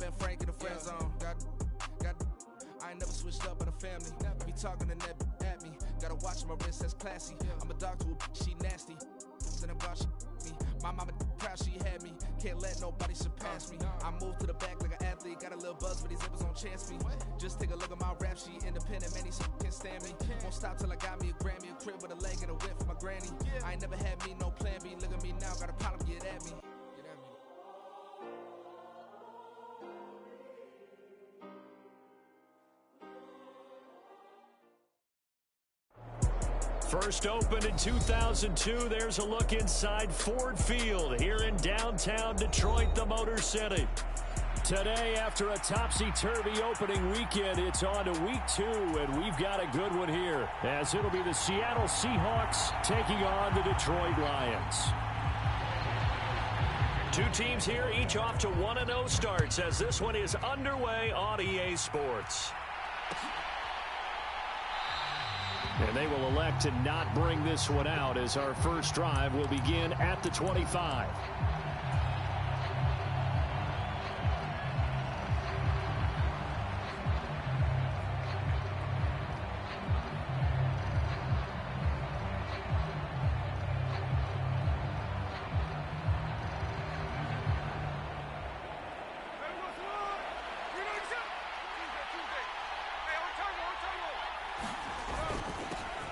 been frank in the friend zone. I ain't never switched up on the family. Be talking to that at me. Gotta watch my wrist, that's classy. I'm a dog to a she nasty. Then I'm gone, she me. My mama proud she had me. Can't let nobody surpass me. I move to the back like an athlete. Got a little buzz, but these zippers don't chance me. Just take a look at my rap sheet. Independent, man, these can't stand me. Won't stop till I got me a Grammy, a crib with a leg and a whip for my granny. I ain't never had me no plan B. Look at me now, got a problem, get at me. First opened in 2002, there's a look inside Ford Field here in downtown Detroit, the Motor City. Today, after a topsy-turvy opening weekend, it's on to week 2, and we've got a good one here, as it'll be the Seattle Seahawks taking on the Detroit Lions. Two teams here, each off to 1-0 starts, as this one is underway on EA Sports. And they will elect to not bring this one out, as our first drive will begin at the 25.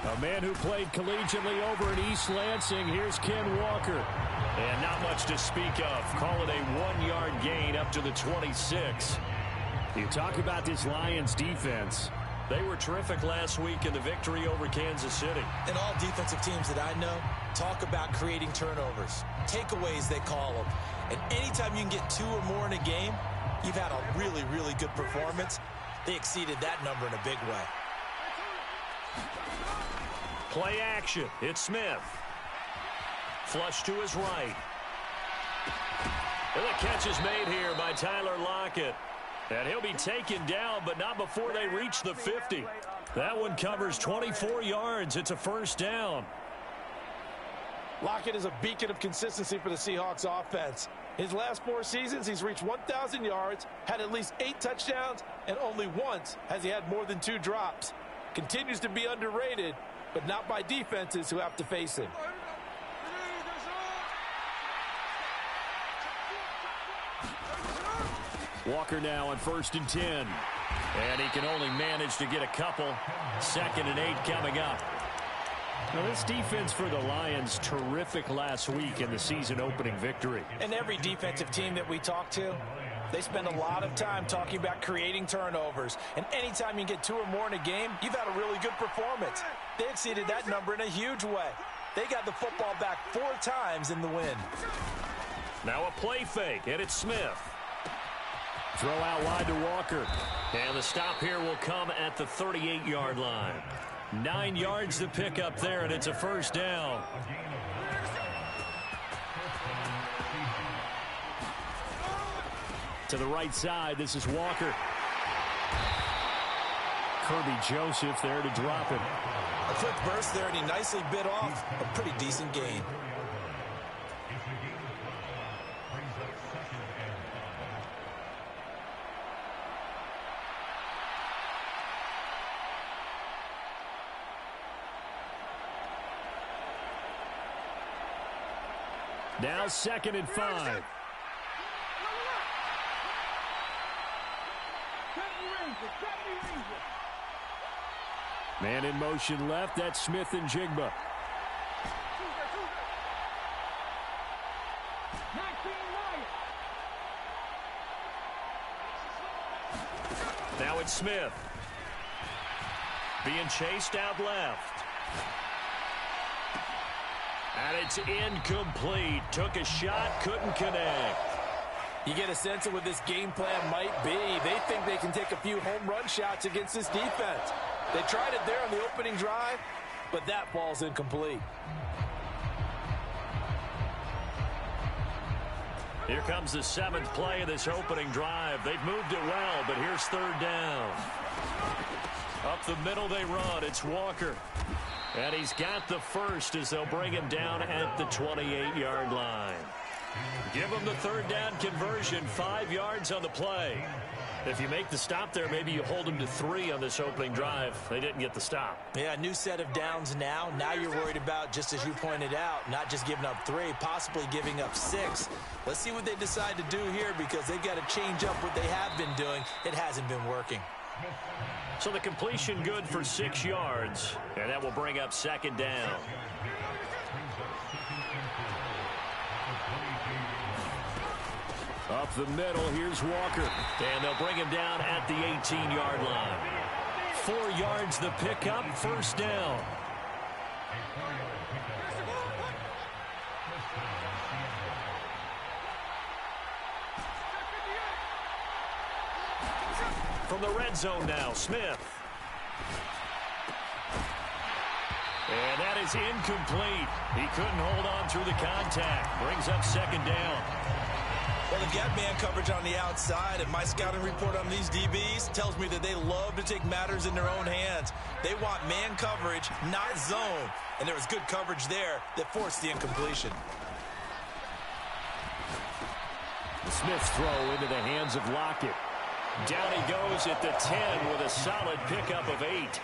A man who played collegiately over in East Lansing, here's Ken Walker. And not much to speak of. Call it a 1-yard gain up to the 26. You talk about this Lions defense. They were terrific last week in the victory over Kansas City. And all defensive teams that I know talk about creating turnovers. Takeaways, they call them. And anytime you can get 2 or more in a game, you've had a really, really good performance. They exceeded that number in a big way. Play action. It's Smith. Flush to his right. And the catch is made here by Tyler Lockett. And he'll be taken down, but not before they reach the 50. That one covers 24 yards. It's a first down. Lockett is a beacon of consistency for the Seahawks offense. His last 4 seasons, he's reached 1,000 yards, had at least 8 touchdowns, and only once has he had more than 2 drops. Continues to be underrated, but not by defenses who have to face him. Walker now on 1st and 10. And he can only manage to get a couple. 2nd and 8 coming up. Now this defense for the Lions, terrific last week in the season opening victory. And every defensive team that we talk to, they spend a lot of time talking about creating turnovers. And anytime you get 2 or more in a game, you've had a really good performance. They exceeded that number in a huge way. They got the football back 4 times in the win. Now a play fake, and it's Smith. Throw out wide to Walker. And the stop here will come at the 38-yard line. 9 yards to pick up there, and it's a first down. To the right side, this is Walker. Kirby Joseph there to drop him. A quick burst there, and he nicely bit off a pretty decent gain. Now 2nd and 5. Man in motion left. That's Smith and Jigba. Now it's Smith. Being chased out left. And it's incomplete. Took a shot, couldn't connect. You get a sense of what this game plan might be. They think they can take a few home run shots against this defense. They tried it there on the opening drive, but that falls incomplete. Here comes the 7th play of this opening drive. They've moved it well, but here's 3rd down. Up the middle they run. It's Walker. And he's got the first as they'll bring him down at the 28-yard line. Give them the third down conversion, 5 yards on the play. If you make the stop there, maybe you hold them to 3 on this opening drive. They didn't get the stop. Yeah, new set of downs now. Now you're worried about, just as you pointed out, not just giving up 3, possibly giving up 6. Let's see what they decide to do here, because they've got to change up what they have been doing. It hasn't been working. So the completion good for 6 yards, and that will bring up second down. Up the middle, here's Walker. And they'll bring him down at the 18-yard line. 4 yards the pickup, first down. From the red zone now, Smith. And that is incomplete. He couldn't hold on through the contact. Brings up second down. Well, they've got man coverage on the outside, and my scouting report on these DBs tells me that they love to take matters in their own hands. They want man coverage, not zone. And there was good coverage there that forced the incompletion. Smith's throw into the hands of Lockett. Down he goes at the 10 with a solid pickup of 8.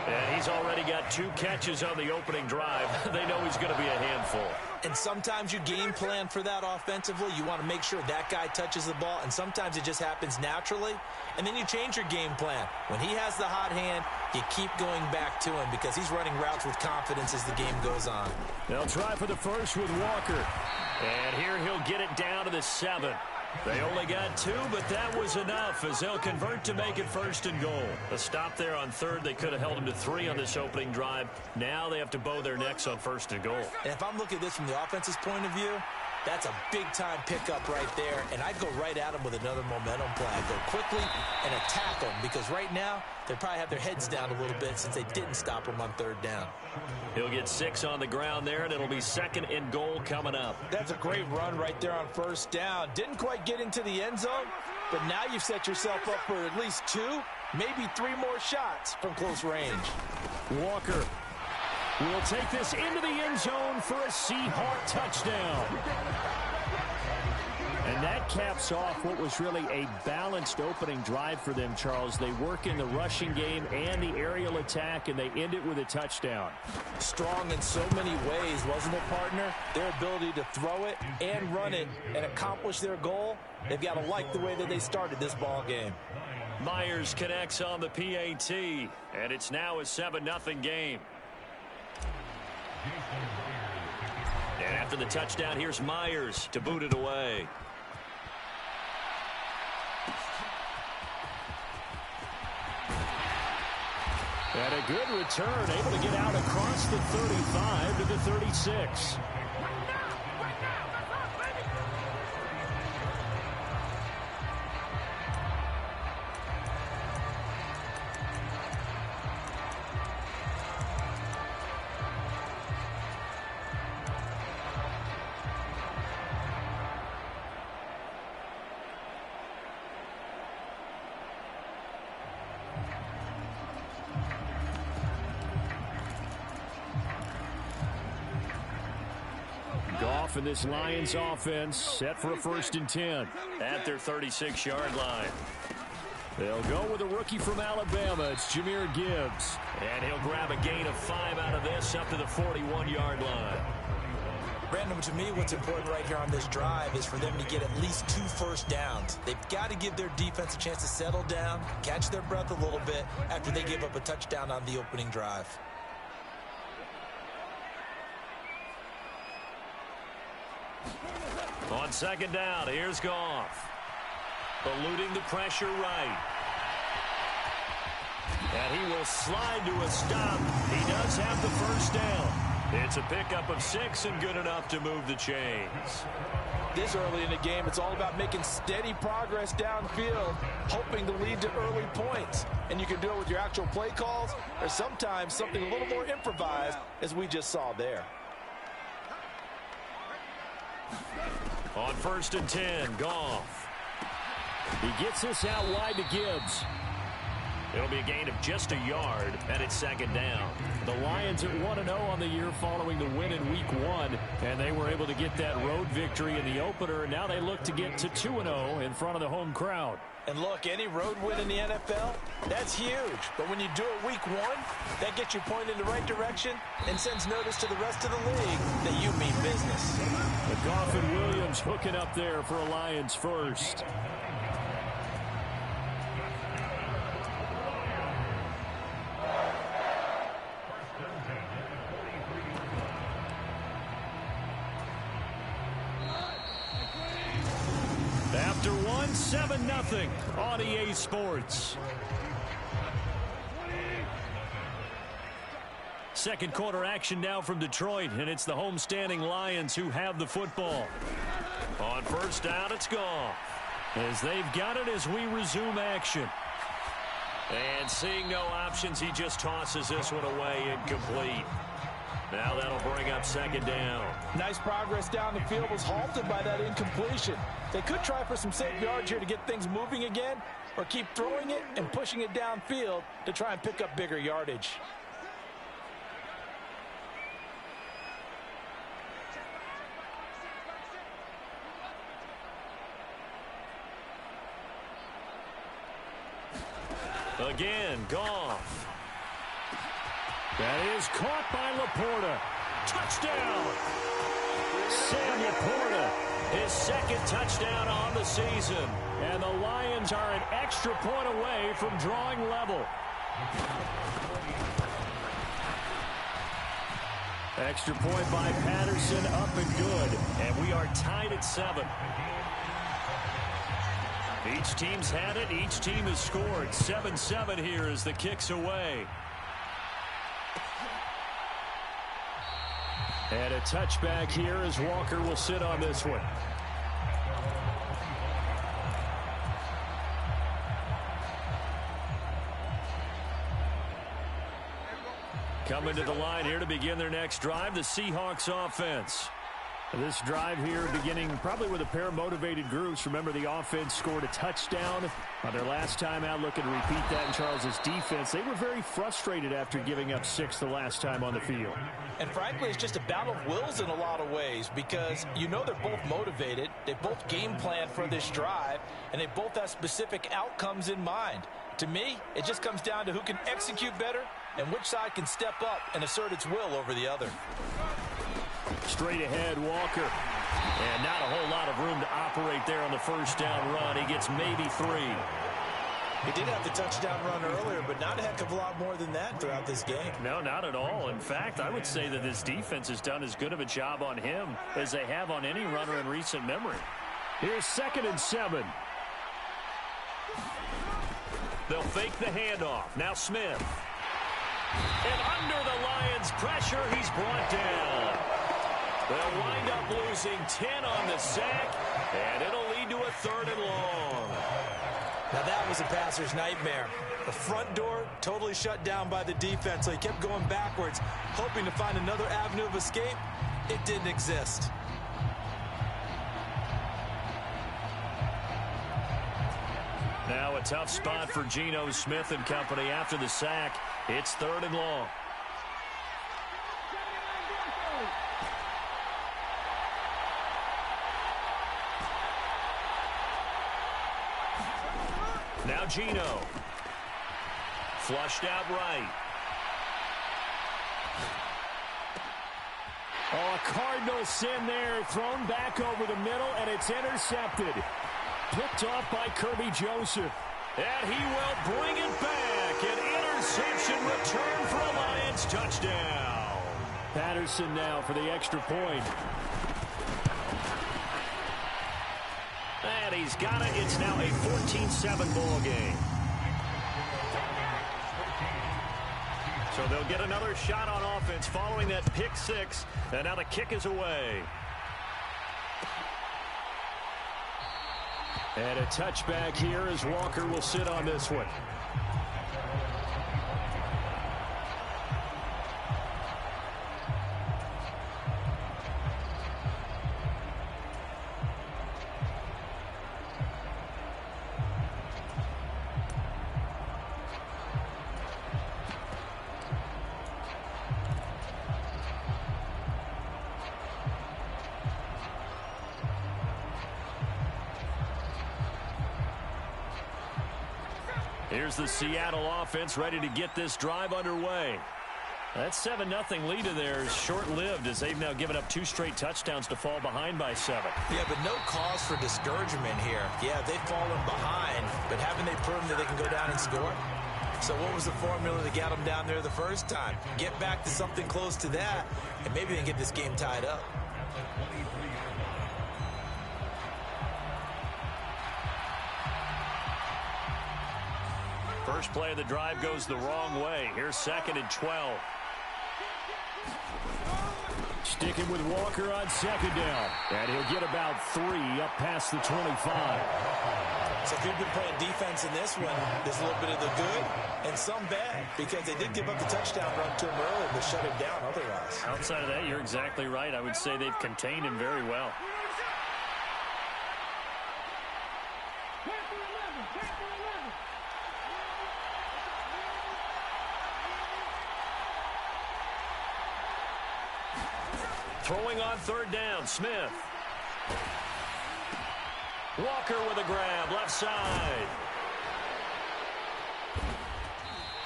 And he's already got 2 catches on the opening drive. They know he's going to be a handful. And sometimes you game plan for that offensively. You want to make sure that guy touches the ball, and sometimes it just happens naturally. And then you change your game plan. When he has the hot hand, you keep going back to him because he's running routes with confidence as the game goes on. They'll try for the first with Walker. And here he'll get it down to the 7. They only got 2, but that was enough as they'll convert to make it first and goal. A stop there on third. They could have held him to 3 on this opening drive. Now they have to bow their necks on first and goal. And if I'm looking at this from the offense's point of view, that's a big-time pickup right there, and I'd go right at him with another momentum play. I'd go quickly and attack them because right now they probably have their heads down a little bit since they didn't stop him on third down. He'll get 6 on the ground there, and it'll be second and goal coming up. That's a great run right there on first down. Didn't quite get into the end zone, but now you've set yourself up for at least 2, maybe 3 more shots from close range. Walker will take this into the end zone for a Seahawk touchdown. And that caps off what was really a balanced opening drive for them, Charles. They work in the rushing game and the aerial attack, and they end it with a touchdown. Strong in so many ways, wasn't it, partner? Their ability to throw it and run it and accomplish their goal, they've got to like the way that they started this ball game. Myers connects on the PAT, and it's now a 7-0 game. And after the touchdown, here's Myers to boot it away. And a good return, able to get out across the 35 to the 36. Goff and this Lions offense set for a 1st and 10 at their 36-yard line. They'll go with a rookie from Alabama. It's Jahmyr Gibbs. And he'll grab a gain of 5 out of this up to the 41-yard line. Brandon, to me, what's important right here on this drive is for them to get at least 2 first downs. They've got to give their defense a chance to settle down, catch their breath a little bit after they give up a touchdown on the opening drive. On second down, here's Goff. Eluding the pressure right. And he will slide to a stop. He does have the first down. It's a pickup of 6 and good enough to move the chains. This early in the game, it's all about making steady progress downfield, hoping to lead to early points. And you can do it with your actual play calls, or sometimes something a little more improvised, as we just saw there. On 1st and 10, Goff. He gets this out wide to Gibbs. It'll be a gain of just a yard, and it's second down. The Lions at 1-0 on the year following the win in Week 1, and they were able to get that road victory in the opener, and now they look to get to 2-0 in front of the home crowd. And look, any road win in the NFL, that's huge. But when you do it Week 1, that gets you pointed in the right direction and sends notice to the rest of the league that you mean business. But Goff and Williams hooking up there for a Lions first. After 7-0 on EA Sports. Second quarter action now from Detroit, and it's the homestanding Lions who have the football. On first down, it's Goff, as they've got it as we resume action. And seeing no options, he just tosses this one away, incomplete. Now that'll bring up second down. Nice progress down the field was halted by that incompletion. They could try for some safe yards here to get things moving again, or keep throwing it and pushing it downfield to try and pick up bigger yardage. Again, Goff. That is caught by Laporta. Touchdown! Sam Laporta, his second touchdown on the season. And the Lions are an extra point away from drawing level. Extra point by Patterson, up and good. And we are tied at 7. Each team's had it. Each team has scored. 7-7 here as the kick's away. And a touchback here as Walker will sit on this one. Coming to the line here to begin their next drive, the Seahawks offense. This drive here beginning probably with a pair of motivated groups. Remember, the offense scored a touchdown on their last time out, looking to repeat that in Charles's defense. They were very frustrated after giving up 6 the last time on the field. And frankly, it's just a battle of wills in a lot of ways, because you know they're both motivated, they both game plan for this drive, and they both have specific outcomes in mind. To me, it just comes down to who can execute better and which side can step up and assert its will over the other. Straight ahead, Walker. And not a whole lot of room to operate there on the first down run. He gets maybe 3. He did have the touchdown run earlier, but not a heck of a lot more than that throughout this game. No, not at all. In fact, I would say that this defense has done as good of a job on him as they have on any runner in recent memory. Here's 2nd and 7. They'll fake the handoff. Now Smith. And under the Lions' pressure, he's brought down. They'll wind up losing 10 on the sack, and it'll lead to a 3rd and long. Now that was a passer's nightmare. The front door totally shut down by the defense, so he kept going backwards, hoping to find another avenue of escape. It didn't exist. Now a tough spot for Geno Smith and company after the sack. It's 3rd and long. Now Geno. Flushed out right. Oh, a Cardinal sin there. Thrown back over the middle, and it's intercepted. Picked off by Kirby Joseph. And he will bring it back. An interception return for a Lions touchdown. Patterson now for the extra point. And he's got it. It's now a 14-7 ball game. So they'll get another shot on offense following that pick 6. And now the kick is away. And a touchback here as Walker will sit on this one. Here's the Seattle offense ready to get this drive underway. That 7-0 lead of theirs is short-lived as they've now given up 2 straight touchdowns to fall behind by 7. Yeah, but no cause for discouragement here. Yeah, they've fallen behind, but haven't they proven that they can go down and score? So what was the formula to get them down there the first time? Get back to something close to that, and maybe they can get this game tied up. First play of the drive goes the wrong way. Here's 2nd and 12. Sticking with Walker on 2nd down. And he'll get about 3 up past the 25. So if you've been playing defense in this one, there's a little bit of the good and some bad, because they did give up the touchdown run to him earlier, but shut him down otherwise. Outside of that, you're exactly right. I would say they've contained him very well. Throwing on 3rd down, Smith. Walker with a grab, left side.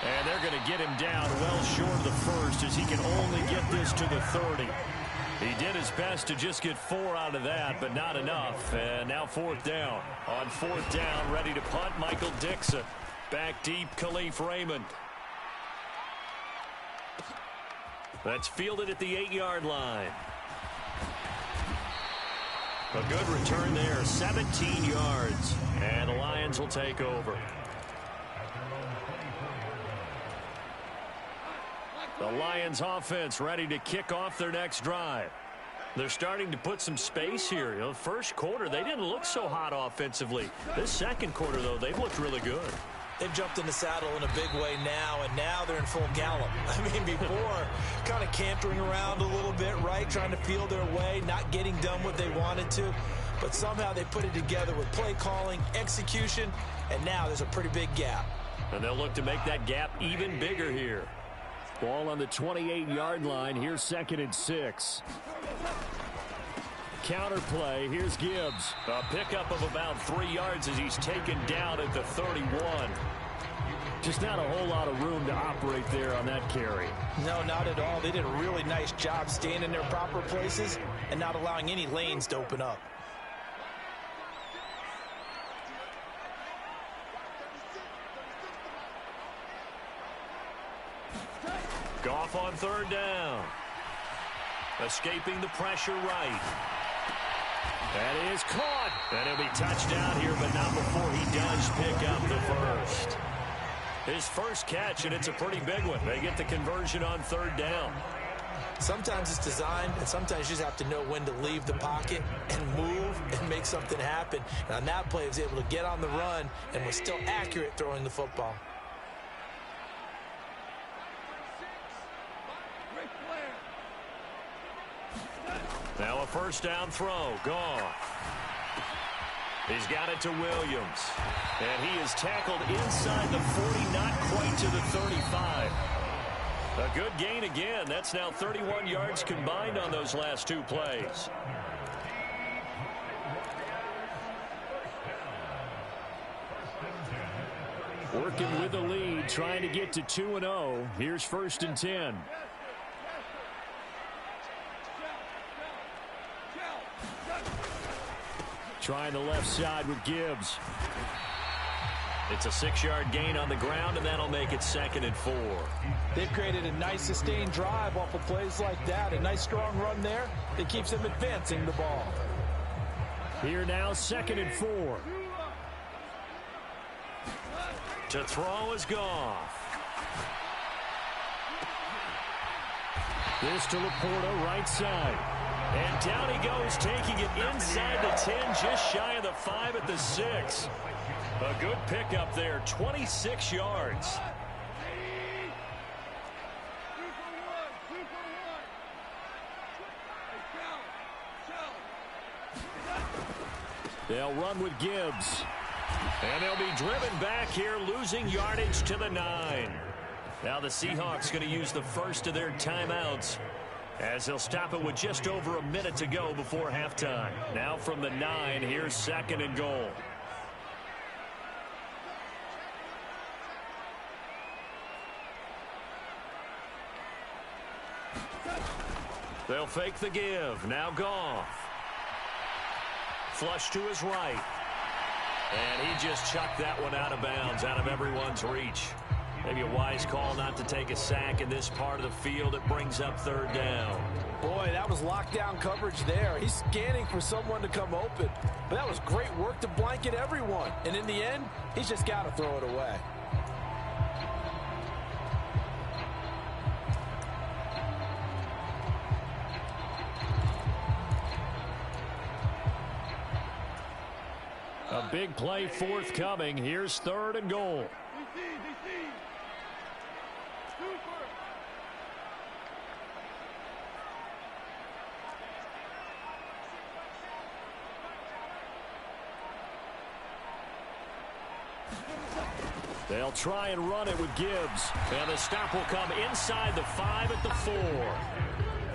And they're going to get him down well short of the first as he can only get this to the 30. He did his best to just get 4 out of that, but not enough. And now 4th down. On 4th down, ready to punt, Michael Dixon. Back deep, Khalif Raymond. That's fielded at the 8-yard line. A good return there, 17 yards. And the Lions will take over. The Lions offense ready to kick off their next drive. They're starting to put some space here. You know, first quarter, they didn't look so hot offensively. This second quarter, though, they've looked really good. They've jumped in the saddle in a big way now, and now they're in full gallop. I mean, before, kind of cantering around a little bit, right, trying to feel their way, not getting done what they wanted to. But somehow they put it together with play calling, execution, and now there's a pretty big gap. And they'll look to make that gap even bigger here. Ball on the 28-yard line. Here's 2nd and 6. Counter play. Here's Gibbs. A pickup of about 3 yards as he's taken down at the 31. Just not a whole lot of room to operate there on that carry. No, not at all. They did a really nice job staying in their proper places and not allowing any lanes to open up. Goff on 3rd down. Escaping the pressure right. That is caught. And he'll be touchdown here, but not before he does pick up the first. His first catch, and it's a pretty big one. They get the conversion on 3rd down. Sometimes it's designed, and sometimes you just have to know when to leave the pocket and move and make something happen. And on that play, he was able to get on the run and was still accurate throwing the football. Now a 1st down throw. Goff. He's got it to Williams. And he is tackled inside the 40, not quite to the 35. A good gain again. That's now 31 yards combined on those last 2 plays. Working with the lead, trying to get to 2-0. Here's 1st and 10. Trying the left side with Gibbs. It's a 6-yard gain on the ground, and that'll make it 2nd and 4. They've created a nice sustained drive off of plays like that. A nice strong run there that keeps them advancing the ball. Here now, 2nd and 4. To throw is Goff. This to Laporta, right side. And down he goes, taking it inside the 10, just shy of the 5 at the 6. A good pickup there, 26 yards. They'll run with Gibbs. And they'll be driven back here, losing yardage to the 9. Now the Seahawks going to use the first of their timeouts, as they'll stop it with just over a minute to go before halftime. Now from the 9, here's 2nd and goal. They'll fake the give. Now Goff. Flush to his right. And he just chucked that one out of bounds, out of everyone's reach. Maybe a wise call not to take a sack in this part of the field. It brings up third down. Boy, that was lockdown coverage there. He's scanning for someone to come open. But that was great work to blanket everyone. And in the end, he's just got to throw it away. A big play forthcoming. Here's third and goal. They'll try and run it with Gibbs. And the stop will come inside the 5 at the 4.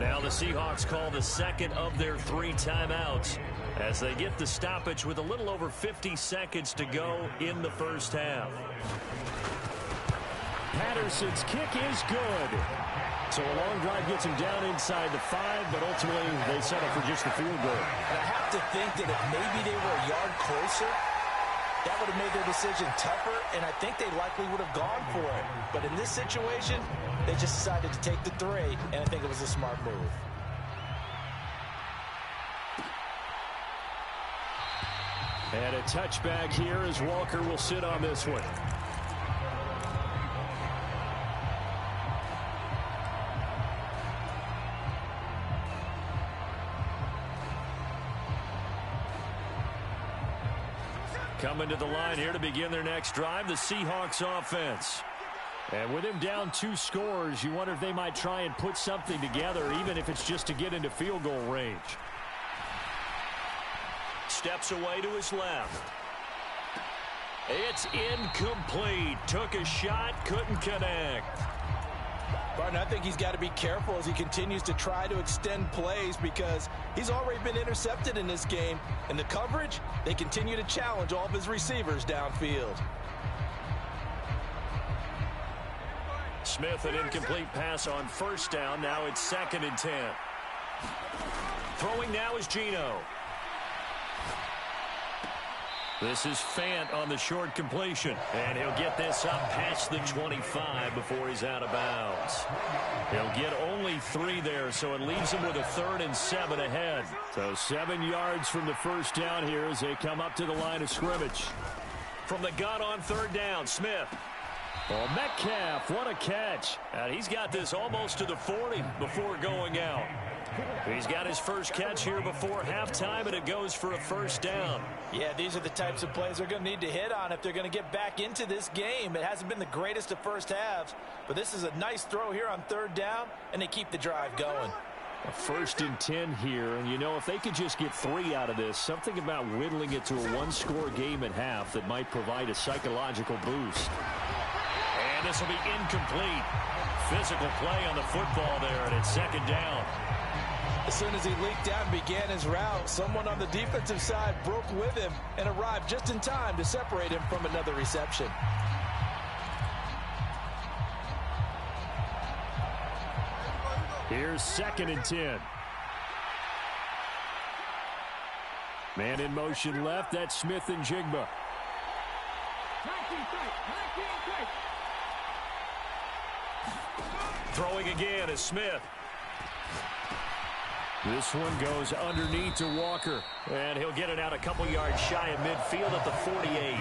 Now the Seahawks call the second of their 3 timeouts as they get the stoppage with a little over 50 seconds to go in the first half. Patterson's kick is good. So a long drive gets him down inside the 5, but ultimately they settle for just the field goal. And I have to think that if maybe they were a yard closer, that would have made their decision tougher, and I think they likely would have gone for it. But in this situation, they just decided to take the 3, and I think it was a smart move. And a touchback here as Walker will sit on this one. Coming to the line here to begin their next drive, the Seahawks offense. And with him down 2 scores, you wonder if they might try and put something together, even if it's just to get into field goal range. Steps away to his left. It's incomplete. Took a shot, couldn't connect. Barton, I think he's got to be careful as he continues to try to extend plays because he's already been intercepted in this game. And the coverage, they continue to challenge all of his receivers downfield. Smith, an incomplete pass on first down. Now it's 2nd and 10. Throwing now is Geno. This is Fant on the short completion. And he'll get this up past the 25 before he's out of bounds. He'll get only 3 there, so it leaves him with a 3rd and 7 ahead. So 7 yards from the first down here as they come up to the line of scrimmage. From the gun on 3rd down, Smith. Well, Metcalf, what a catch. And he's got this almost to the 40 before going out. He's got his first catch here before halftime, and it goes for a first down. Yeah, these are the types of plays they're going to need to hit on if they're going to get back into this game. It hasn't been the greatest of first halves, but this is a nice throw here on 3rd down, and they keep the drive going. A 1st and 10 here, and you know, if they could just get 3 out of this, something about whittling it to a 1-score game at half that might provide a psychological boost. And this will be incomplete. Physical play on the football there, and it's 2nd down. As soon as he leaked out and began his route, someone on the defensive side broke with him and arrived just in time to separate him from another reception. Here's 2nd and 10. Man in motion left. That's Smith and Jigba. Throwing again is Smith. This one goes underneath to Walker. And he'll get it out a couple yards shy of midfield at the 48.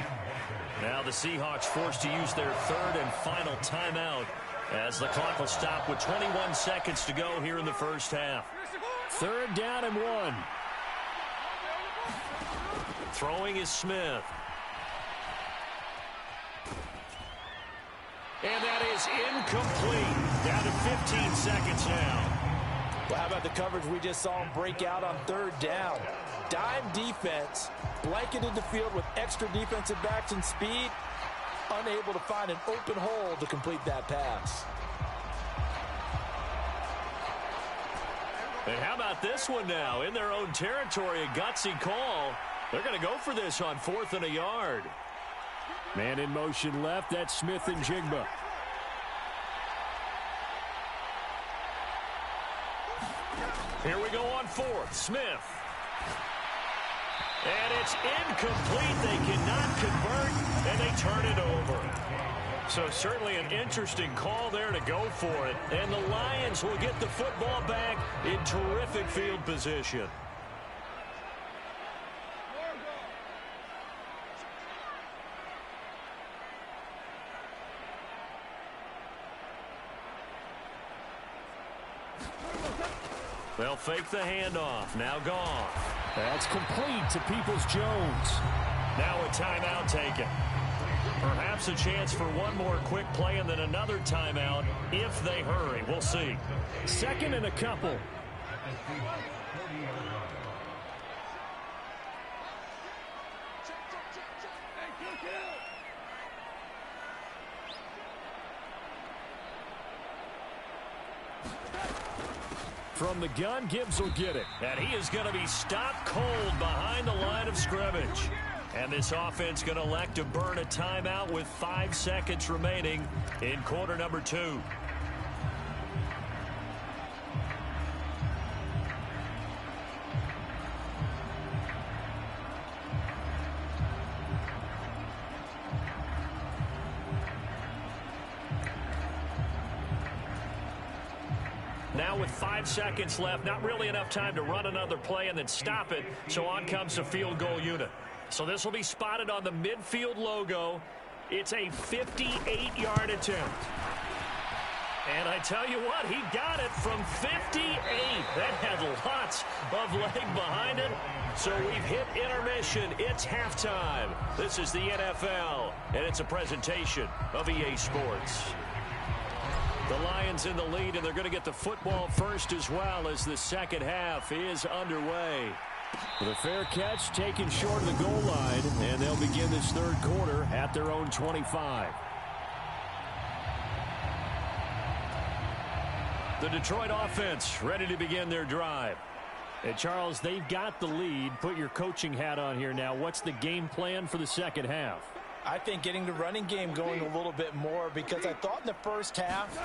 Now the Seahawks forced to use their 3rd and final timeout as the clock will stop with 21 seconds to go here in the first half. 3rd down and 1. Throwing is Smith. And that is incomplete. Down to 15 seconds now. Well, how about the coverage we just saw him break out on 3rd down? Dime defense, blanketed the field with extra defensive backs and speed, unable to find an open hole to complete that pass. And how about this one now? In their own territory, a gutsy call. They're going to go for this on 4th and a yard. Man in motion left. That's Smith and Jigba. Here we go on fourth. Smith. And it's incomplete. They cannot convert, and they turn it over. So certainly an interesting call there to go for it. And the Lions will get the football back in terrific field position. They'll fake the handoff. Now gone. That's complete to Peoples-Jones. Now a timeout taken. Perhaps a chance for one more quick play and then another timeout if they hurry. We'll see. Second and a couple. From the gun, Gibbs will get it. And he is going to be stopped cold behind the line of scrimmage. And this offense going to elect to burn a timeout with 5 seconds remaining in quarter number 2. Now with 5 seconds left, not really enough time to run another play and then stop it. So on comes the field goal unit. So this will be spotted on the midfield logo. It's a 58-yard attempt. And I tell you what, he got it from 58. That had lots of leg behind it. So we've hit intermission. It's halftime. This is the NFL, and it's a presentation of EA Sports. The Lions in the lead, and they're going to get the football first as well as the second half is underway. With a fair catch taken short of the goal line, and they'll begin this third quarter at their own 25. The Detroit offense ready to begin their drive. And Charles, they've got the lead. Put your coaching hat on here now. What's the game plan for the second half? I think getting the running game going a little bit more, because I thought in the first half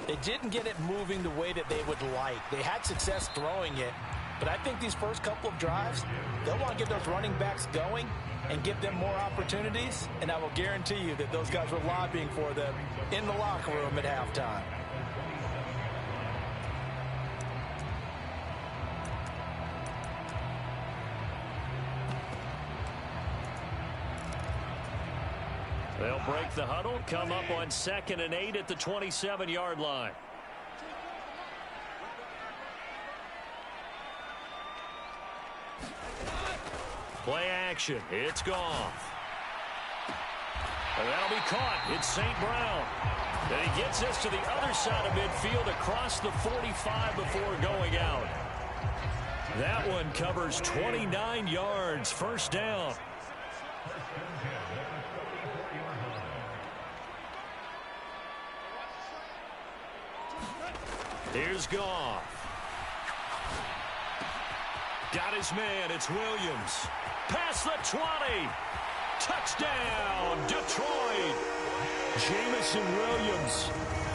they didn't get it moving the way that they would like. They had success throwing it, but I think these first couple of drives, they'll want to get those running backs going and give them more opportunities, and I will guarantee you that those guys were lobbying for them in the locker room at halftime. They'll break the huddle, come up on 2nd and 8 at the 27-yard line. Play action. It's Goff. And that'll be caught. It's St. Brown. And he gets this to the other side of midfield across the 45 before going out. That one covers 29 yards. First down. Here's Goff. Got his man. It's Williams. Past the 20. Touchdown, Detroit. Jamison Williams.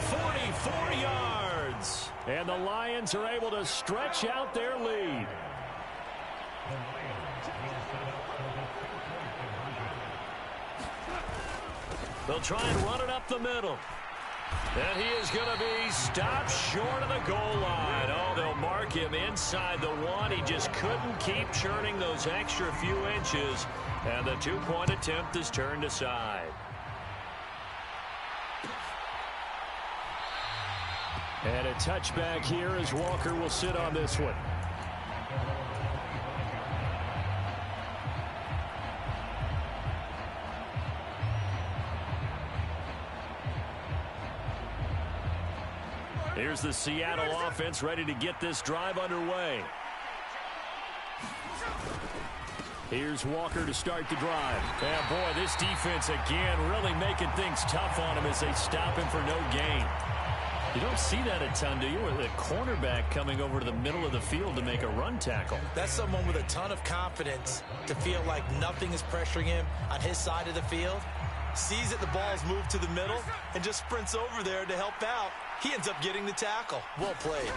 44 yards. And the Lions are able to stretch out their lead. They'll try and run it up the middle. And he is going to be stopped short of the goal line. Oh, they'll mark him inside the 1. He just couldn't keep churning those extra few inches. And the 2-point attempt is turned aside. And a touchback here as Walker will sit on this one. Here's the Seattle offense ready to get this drive underway. Here's Walker to start the drive. Yeah, boy, this defense again really making things tough on him as they stop him for no gain. You don't see that a ton, do you? With a cornerback coming over to the middle of the field to make a run tackle. That's someone with a ton of confidence to feel like nothing is pressuring him on his side of the field. Sees that the ball's moved to the middle and just sprints over there to help out. He ends up getting the tackle. Well played.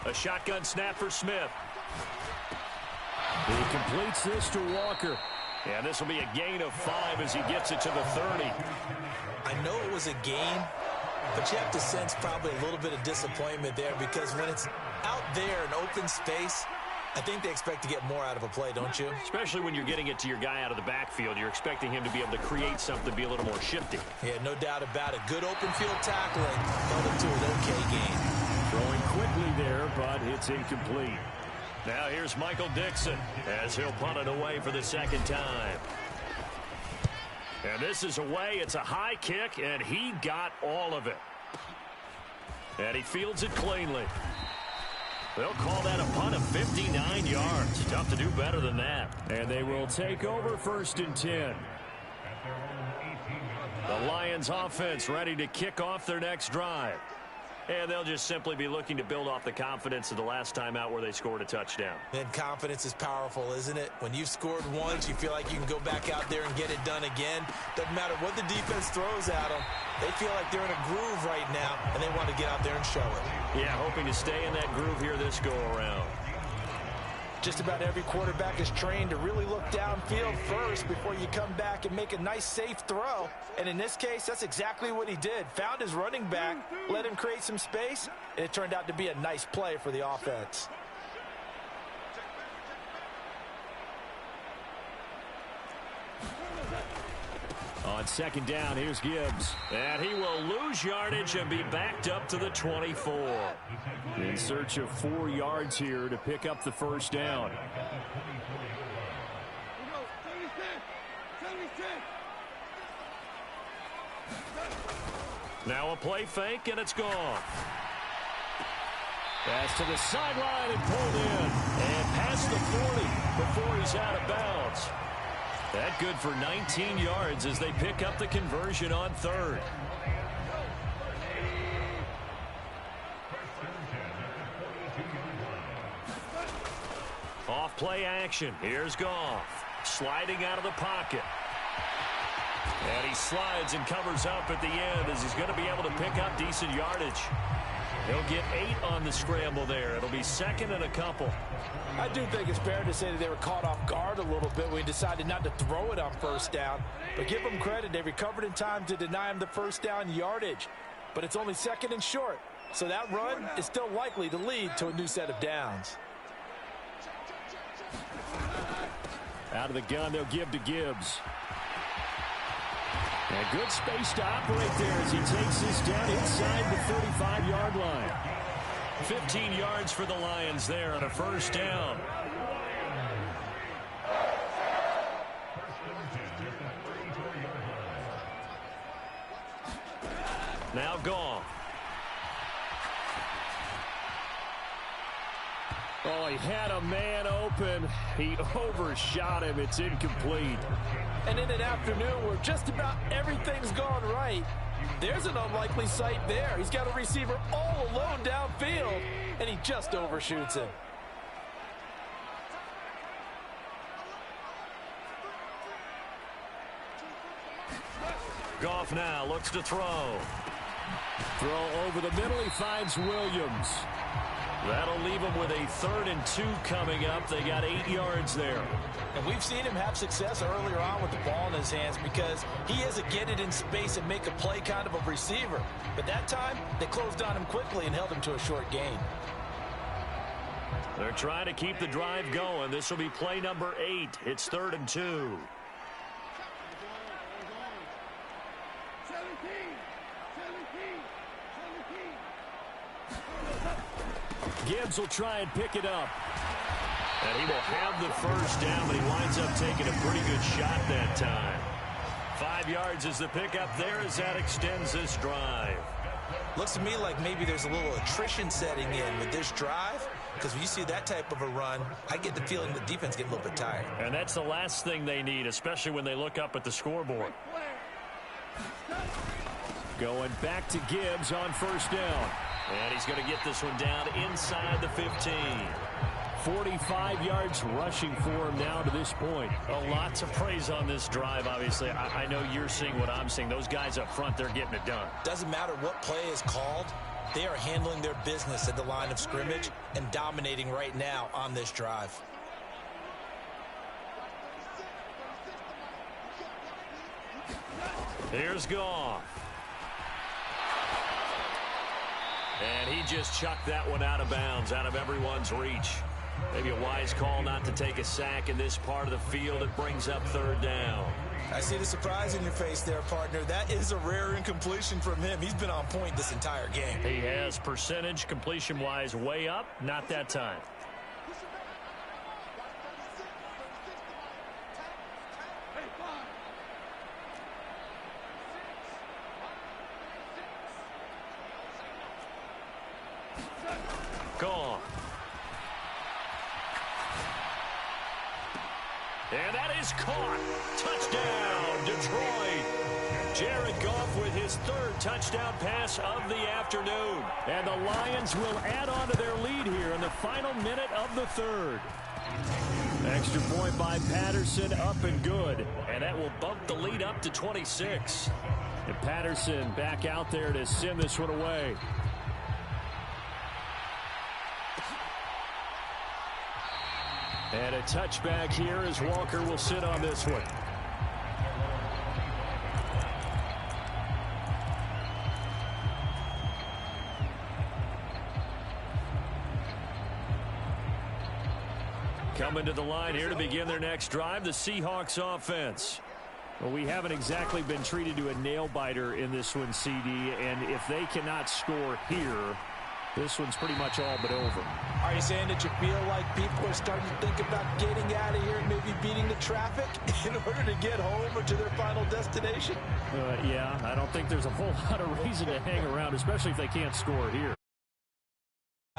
A shotgun snap for Smith. He completes this to Walker. And this will be a gain of 5 as he gets it to the 30. I know it was a gain, but you have to sense probably a little bit of disappointment there because when it's out there in open space, I think they expect to get more out of a play, don't you? Especially when you're getting it to your guy out of the backfield. You're expecting him to be able to create something, be a little more shifty. Yeah, no doubt about it. Good open field tackling. Held him to an okay gain. Throwing quickly there, but it's incomplete. Now here's Michael Dixon as he'll punt it away for the second time. And this is away. It's a high kick, and he got all of it. And he fields it cleanly. They'll call that a punt of 59 yards. Tough to do better than that. And they will take over 1st and 10. The Lions offense ready to kick off their next drive. And they'll just simply be looking to build off the confidence of the last time out where they scored a touchdown. And confidence is powerful, isn't it? When you've scored once, you feel like you can go back out there and get it done again. Doesn't matter what the defense throws at them. They feel like they're in a groove right now, and they want to get out there and show it. Yeah, hoping to stay in that groove here this go-around. Just about every quarterback is trained to really look downfield first before you come back and make a nice, safe throw. And in this case, that's exactly what he did. Found his running back, let him create some space, and it turned out to be a nice play for the offense. On 2nd down, here's Gibbs. And he will lose yardage and be backed up to the 24. In search of 4 yards here to pick up the 1st down. Now a play fake, and it's gone. Pass to the sideline and pulled in. And past the 40 before he's out of bounds. That good for 19 yards as they pick up the conversion on 3rd. Off play action. Here's Goff. Sliding out of the pocket. And he slides and covers up at the end as he's going to be able to pick up decent yardage. He'll get 8 on the scramble there. It'll be 2nd and a couple. I do think it's fair to say that they were caught off guard a little bit when he decided not to throw it on 1st down. But give them credit. They recovered in time to deny him the 1st down yardage. But it's only 2nd and short. So that run is still likely to lead to a new set of downs. Out of the gun, they'll give to Gibbs. And good space to operate there as he takes this down inside the 35-yard line. 15 yards for the Lions there on a 1st down. Now Goff. Oh, he had a man open. He overshot him. It's incomplete. And in an afternoon where just about everything's gone right, there's an unlikely sight there. He's got a receiver all alone downfield, and he just overshoots him. Goff now looks to throw. Throw over the middle. He finds Williams. That'll leave him with a 3rd and 2 coming up. They got 8 yards there. And we've seen him have success earlier on with the ball in his hands because he is a get it in space and make a play kind of a receiver. But that time, they closed on him quickly and held him to a short gain. They're trying to keep the drive going. This will be play number 8. It's 3rd and 2. Gibbs will try and pick it up. And he will have the 1st down, but he winds up taking a pretty good shot that time. 5 yards is the pickup there as that extends this drive. Looks to me like maybe there's a little attrition setting in with this drive, because when you see that type of a run, I get the feeling the defense get a little bit tired. And that's the last thing they need, especially when they look up at the scoreboard. Going back to Gibbs on 1st down. And he's going to get this one down inside the 15. 45 yards rushing for him now to this point. Lots of praise on this drive, obviously. I know you're seeing what I'm seeing. Those guys up front, they're getting it done. Doesn't matter what play is called. They are handling their business at the line of scrimmage and dominating right now on this drive. Here's Goff. And he just chucked that one out of bounds, out of everyone's reach. Maybe a wise call not to take a sack in this part of the field. It brings up third down. I see the surprise in your face there, partner. That is a rare incompletion from him. He's been on point this entire game. He has percentage completion-wise way up. Not that time. Gone. And that is caught. Touchdown, Detroit. Jared Goff with his third touchdown pass of the afternoon. And the Lions will add on to their lead here in the final minute of the third. Extra point by Patterson, up and good. And that will bump the lead up to 26. And Patterson back out there to send this one away. And a touchback here as Walker will sit on this one. Coming to the line here to begin their next drive, the Seahawks offense. Well, we haven't exactly been treated to a nail-biter in this one, CD, and if they cannot score here, this one's pretty much all but over. Are you saying that you feel like people are starting to think about getting out of here and maybe beating the traffic in order to get home or to their final destination? Yeah, I don't think there's a whole lot of reason to hang around, especially if they can't score here.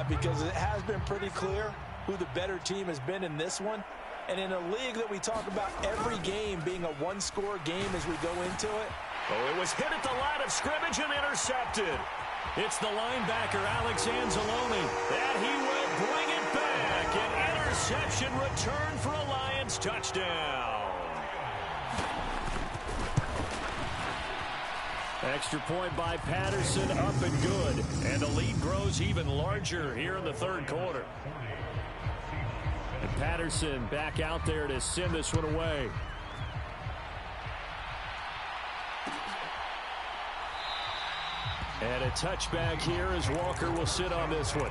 Because it has been pretty clear who the better team has been in this one. And in a league that we talk about every game being a one-score game as we go into it. Oh, it was hit at the line of scrimmage and intercepted. It's the linebacker, Alex Anzalone, and he will bring it back. An interception return for a Lions touchdown. Extra point by Patterson, up and good. And the lead grows even larger here in the third quarter. And Patterson back out there to send this one away. And a touchback here as Walker will sit on this one.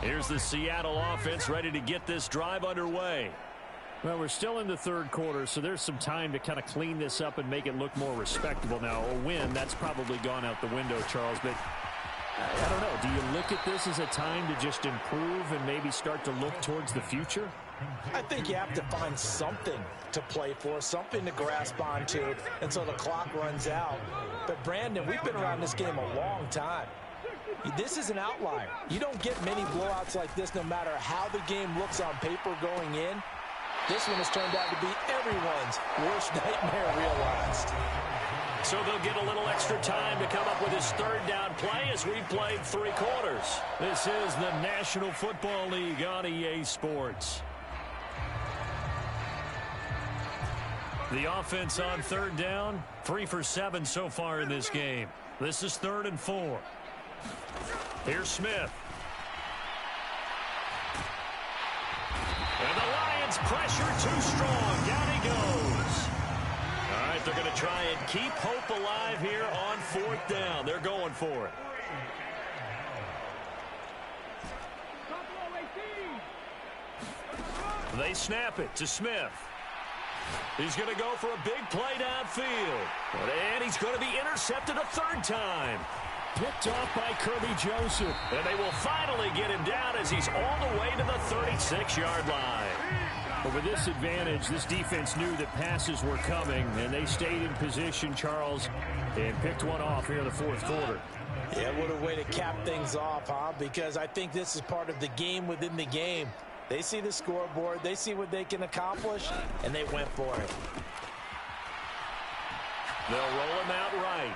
Here's the Seattle offense ready to get this drive underway. Well, we're still in the third quarter, so there's some time to kind of clean this up and make it look more respectable. Now, a win, that's probably gone out the window, Charles, but I don't know. Do you look at this as a time to just improve and maybe start to look towards the future? I think you have to find something to play for, something to grasp onto until the clock runs out. But, Brandon, we've been around this game a long time. This is an outlier. You don't get many blowouts like this no matter how the game looks on paper going in. This one has turned out to be everyone's worst nightmare realized. So they'll get a little extra time to come up with his third down play as we've played three quarters. This is the National Football League on EA Sports. The offense on third down, 3 for 7 so far in this game. This is 3rd and 4. Here's Smith. And the Lions pressure too strong. Down he goes. All right, they're going to try and keep hope alive here on 4th down. They're going for it. They snap it to Smith. He's going to go for a big play downfield. And he's going to be intercepted a 3rd time. Picked off by Kirby Joseph. And they will finally get him down as he's all the way to the 36-yard line. But with this advantage, this defense knew that passes were coming, and they stayed in position, Charles, and picked one off here in the 4th quarter. Yeah, what a way to cap things off, huh? Because I think this is part of the game within the game. They see the scoreboard, they see what they can accomplish, and they went for it. They'll roll him out right.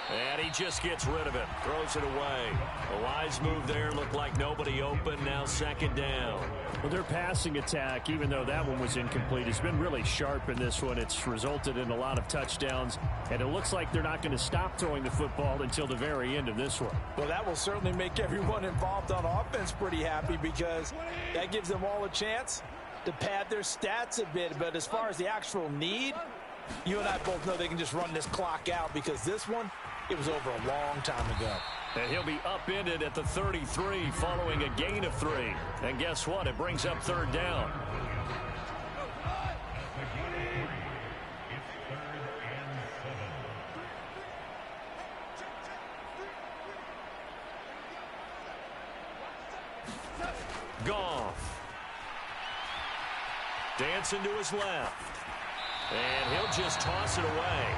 And he just gets rid of it. Throws it away. A wise move there. Looked like nobody open. Now second down. Well, their passing attack, even though that one was incomplete, has been really sharp in this one. It's resulted in a lot of touchdowns. And it looks like they're not going to stop throwing the football until the very end of this one. Well, that will certainly make everyone involved on offense pretty happy because that gives them all a chance to pad their stats a bit. But as far as the actual need, you and I both know they can just run this clock out because this one, it was over a long time ago. And he'll be upended at the 33 following a gain of 3. And guess what? It brings up third down. Goff. Dancing to his left. And he'll just toss it away.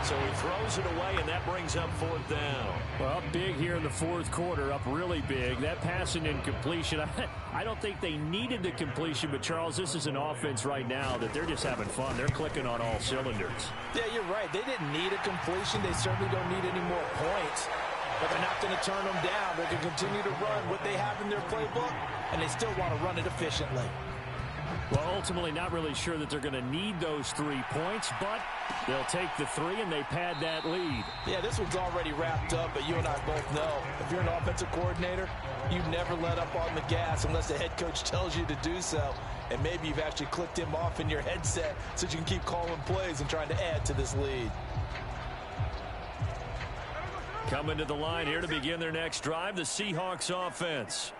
So he throws it away, and that brings up fourth down. Well, big here in the fourth quarter, up really big. That passing incompletion, I don't think they needed the completion, but, Charles, this is an offense right now that they're just having fun. They're clicking on all cylinders. Yeah, you're right. They didn't need a completion. They certainly don't need any more points. But they're not going to turn them down. They can continue to run what they have in their playbook, and they still want to run it efficiently. Well, ultimately, not really sure that they're going to need those 3 points, but they'll take the 3 and they pad that lead. Yeah, this one's already wrapped up, but you and I both know if you're an offensive coordinator, you never let up on the gas unless the head coach tells you to do so. And maybe you've actually clicked him off in your headset so you can keep calling plays and trying to add to this lead. Coming to the line here to begin their next drive, the Seahawks offense.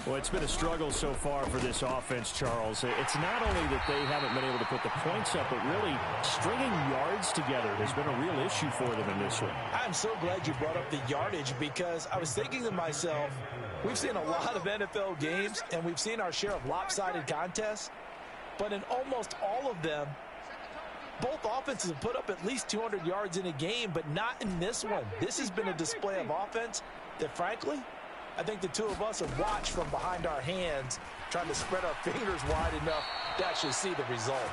Well, it's been a struggle so far for this offense, Charles. It's not only that they haven't been able to put the points up, but really stringing yards together has been a real issue for them in this one. I'm so glad you brought up the yardage because I was thinking to myself, we've seen a lot of NFL games and we've seen our share of lopsided contests, but in almost all of them, both offenses have put up at least 200 yards in a game, but not in this one. This has been a display of offense that, frankly, I think the two of us have watched from behind our hands, trying to spread our fingers wide enough to actually see the result.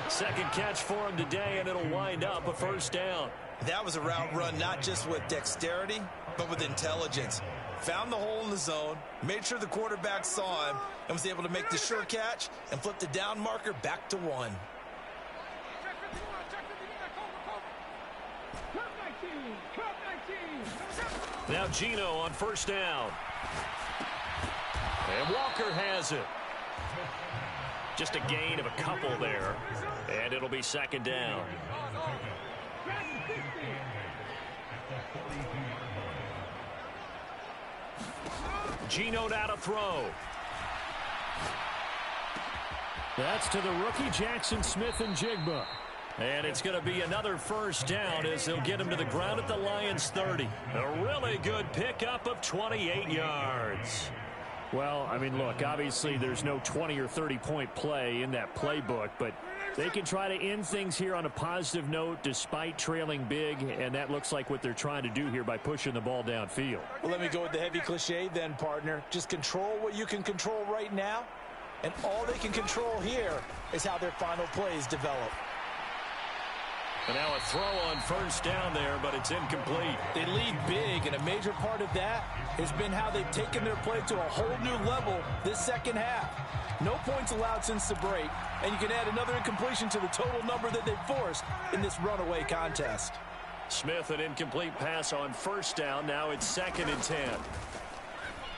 Second catch for him today, and it'll wind up a first down. That was a route run not just with dexterity, but with intelligence. Found the hole in the zone, made sure the quarterback saw him, and was able to make the sure catch and flip the down marker back to 1. Now Gino on first down. And Walker has it. Just a gain of a couple there. And it'll be second down. Gino now to throw. That's to the rookie, Jackson Smith-Njigba. And it's going to be another first down as they'll get him to the ground at the Lions 30. A really good pickup of 28 yards. Well, I mean, look, obviously there's no 20 or 30-point play in that playbook, but they can try to end things here on a positive note despite trailing big, and that looks like what they're trying to do here by pushing the ball downfield. Well, let me go with the heavy cliche then, partner. Just control what you can control right now, and all they can control here is how their final plays develop. And now a throw on first down there, but it's incomplete. They lead big, and a major part of that has been how they've taken their play to a whole new level this second half. No points allowed since the break, and you can add another incompletion to the total number that they've forced in this runaway contest. Smith, an incomplete pass on first down. Now it's 2nd and 10.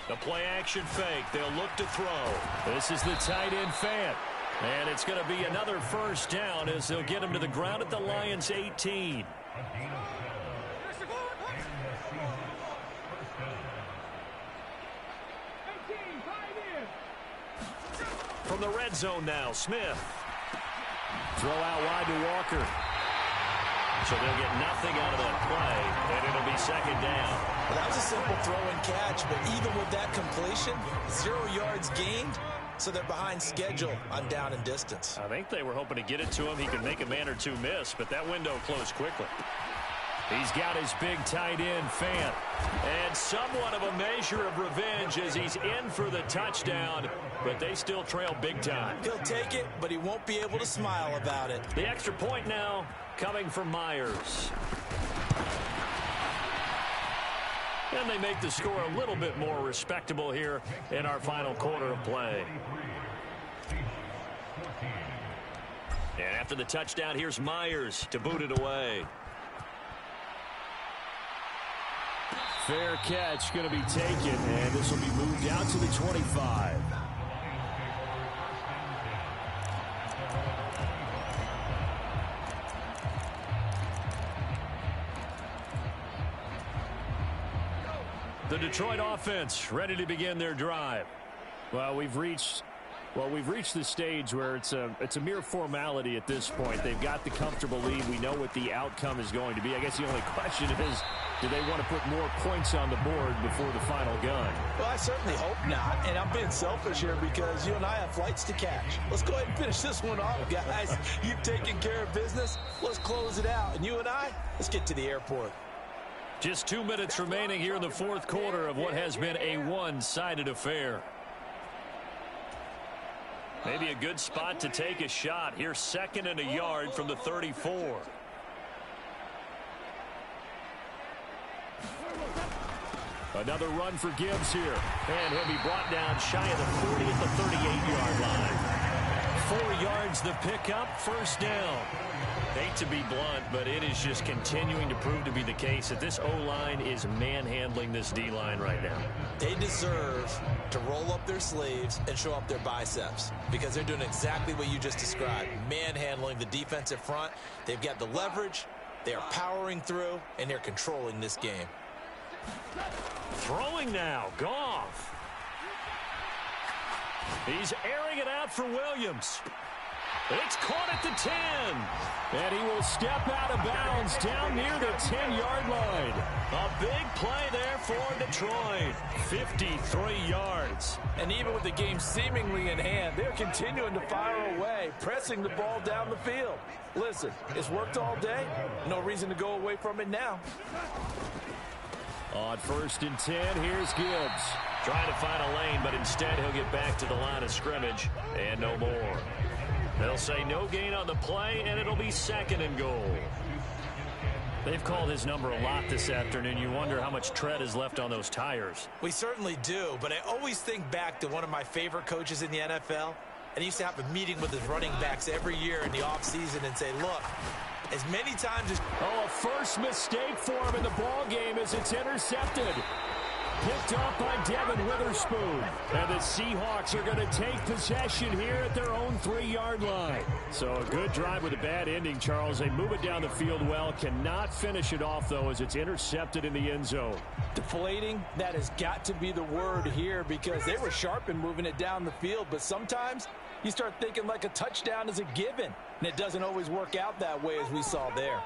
The play action fake. They'll look to throw. This is the tight end Fant. And it's going to be another first down as they'll get him to the ground at the Lions 18. From the red zone now, Smith. Throw out wide to Walker. So they'll get nothing out of that play, and it'll be second down. Well, that was a simple throw and catch, but even with that completion, 0 yards gained. So they're behind schedule on down and distance. I think they were hoping to get it to him. He could make a man or two miss, but that window closed quickly. He's got his big tight end, Fant. And somewhat of a measure of revenge as he's in for the touchdown, but they still trail big time. He'll take it, but he won't be able to smile about it. The extra point now coming from Myers. And they make the score a little bit more respectable here in our final quarter of play. And after the touchdown, here's Myers to boot it away. Fair catch going to be taken, and this will be moved out to the 25. The Detroit offense ready to begin their drive. Well, we've reached the stage where it's a mere formality at this point. They've got the comfortable lead. We know what the outcome is going to be. I guess the only question is, do they want to put more points on the board before the final gun? Well, I certainly hope not. And I'm being selfish here because you and I have flights to catch. Let's go ahead and finish this one off, guys. You've taken care of business. Let's close it out. And you and I, let's get to the airport. Just 2 minutes remaining here in the fourth quarter of what has been a one-sided affair. Maybe a good spot to take a shot. Here's 2nd and a yard from the 34. Another run for Gibbs here. And he'll be brought down shy of the 40 at the 38-yard line. 4 yards the pickup, first down. Hate to be blunt, but it is just continuing to prove to be the case that this O-line is manhandling this D-line right now. They deserve to roll up their sleeves and show up their biceps because they're doing exactly what you just described, manhandling the defensive front. They've got the leverage, they are powering through, and they're controlling this game. Throwing now, Goff. He's airing it out for Williams. It's caught at the 10. And he will step out of bounds down near the 10-yard line. A big play there for Detroit. 53 yards. And even with the game seemingly in hand, they're continuing to fire away, pressing the ball down the field. Listen, it's worked all day. No reason to go away from it now. On 1st and 10, here's Gibbs. Trying to find a lane, but instead he'll get back to the line of scrimmage and no more. They'll say no gain on the play, and it'll be 2nd and goal. They've called his number a lot this afternoon. You wonder how much tread is left on those tires. We certainly do, but I always think back to one of my favorite coaches in the NFL, and he used to have a meeting with his running backs every year in the offseason and say, look, as many times as... Oh, a first mistake for him in the ball game as it's intercepted. Picked off by Devin Witherspoon. And the Seahawks are going to take possession here at their own 3-yard line. So a good drive with a bad ending, Charles. They move it down the field well. Cannot finish it off, though, as it's intercepted in the end zone. Deflating, that has got to be the word here because they were sharp in moving it down the field. But sometimes you start thinking like a touchdown is a given. And it doesn't always work out that way as we saw there.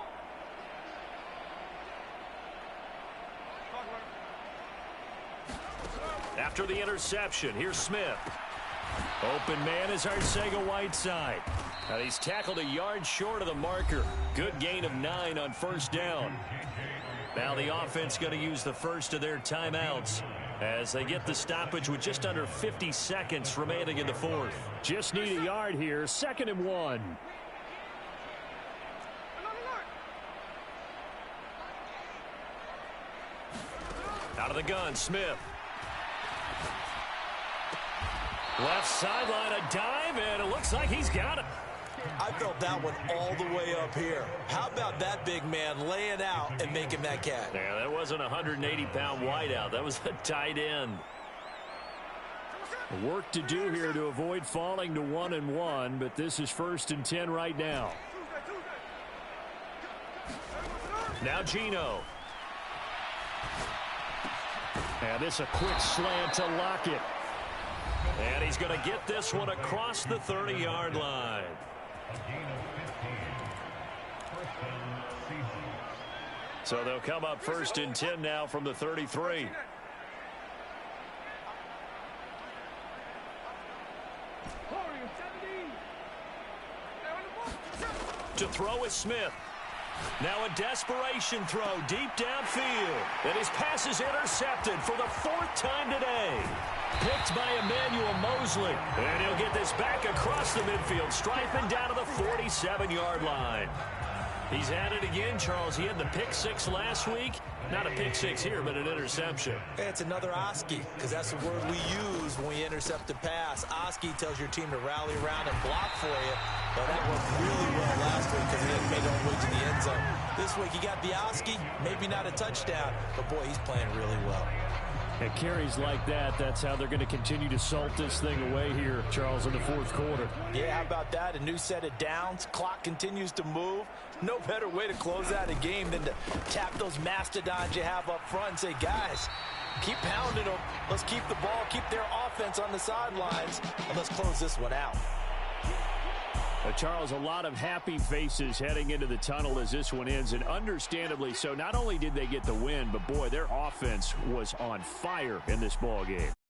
After the interception, here's Smith. Open man is Arcega-Whiteside. Now he's tackled a yard short of the marker. Good gain of 9 on 1st down. Now the offense going to use the first of their timeouts as they get the stoppage with just under 50 seconds remaining in the 4th. Just need a yard here. 2nd and 1. Out of the gun, Smith. Left sideline, a dive, and it looks like he's got it. I felt that one all the way up here. How about that big man laying out and making that catch? Yeah, that wasn't a 180-pound wideout. That was a tight end. Work to do here to avoid falling to 1-1, but this is 1st and 10 right now. Now Geno. And this a quick slant to Lockett. And he's going to get this one across the 30-yard line. So they'll come up 1st and 10 now from the 33. To throw is Smith. Now a desperation throw deep downfield. And his pass is intercepted for the 4th time today. Picked by Emmanuel Mosley. And he'll get this back across the midfield stripe and down to the 47-yard line. He's had it again, Charles. He had the pick six last week. Not a pick six here, but an interception. Hey, it's another Oski, because that's the word we use when we intercept a pass. Oski tells your team to rally around and block for you. But that worked really well last week because he didn't make it all the way to the end zone. This week, he got the Oski, maybe not a touchdown, but boy, he's playing really well. At carries like that, that's how they're going to continue to salt this thing away here, Charles, in the fourth quarter. Yeah, how about that? A new set of downs. Clock continues to move. No better way to close out a game than to tap those mastodons you have up front and say, guys, keep pounding them. Let's keep the ball, keep their offense on the sidelines, and let's close this one out. Charles, a lot of happy faces heading into the tunnel as this one ends, and understandably so. Not only did they get the win, but boy, their offense was on fire in this ball game.